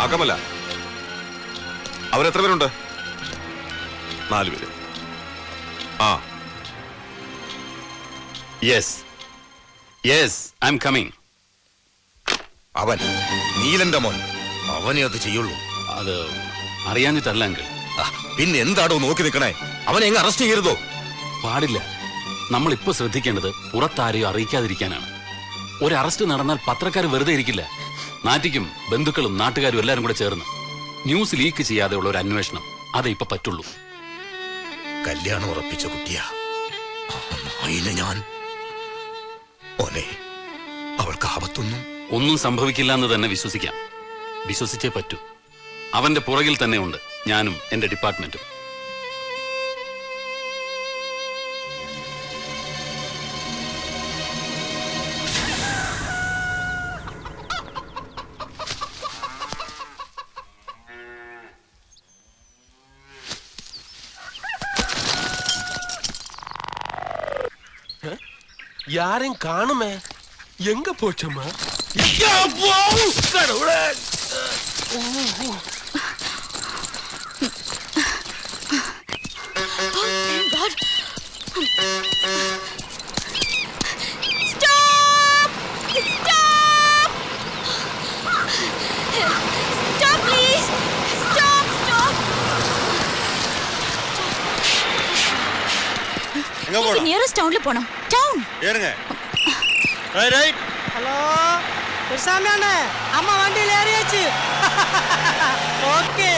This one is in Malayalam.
അകമല. അവരെത്ര പേരുണ്ട്? 4 പേര്. ആ, yes yes, I am coming. അവൻ നീലന്റെ മോൻ, അവനെ അത് ചെയ്യുള്ളൂ. അത് അറിയാഞ്ഞിട്ടല്ല അങ്കിൾ. പിന്നെ എന്താടോ നോക്കി നിൽക്കണേ? അവനെ എങ്ങ് അറസ്റ്റ് ചെയ്യരുതോ? പാടില്ല. നമ്മൾ ഇപ്പൊ ശ്രദ്ധിക്കേണ്ടത് പുറത്താരെയോ അറിയിക്കാതിരിക്കാനാണ്. ഒരു അറസ്റ്റ് നടന്നാൽ പത്രക്കാർ വെറുതെ ഇരിക്കില്ല. നാറ്റിക്കും ബന്ധുക്കളും നാട്ടുകാരും എല്ലാരും കൂടെ ചേർന്ന് ന്യൂസ് ലീക്ക് ചെയ്യാതെയുള്ള ഒരു അന്വേഷണം, അതേ ഇപ്പൊ പറ്റുള്ളൂ. കല്യാണം ഉറപ്പിച്ച കുട്ടിയാ അതിന് ഞാൻ. ഓനെ, അവൾക്ക് ആപത്തൊന്നും ഒന്നും സംഭവിക്കില്ല എന്ന് തന്നെ വിശ്വസിക്കാം. വിശ്വസിച്ചേ പറ്റൂ. അവന്റെ പുറകിൽ തന്നെ ഉണ്ട് ഞാനും എന്റെ ഡിപ്പാർട്ട്മെന്റും. யாரையும் காணுமே, எங்க போச்சம்மா? நியரஸ்ட் டவுன்ல போணும். டவுன் ஏறுங்க. ஹலோ சாமியாண்ணே, அம்மா வண்டியில் ஏறியாச்சு. ஓகே.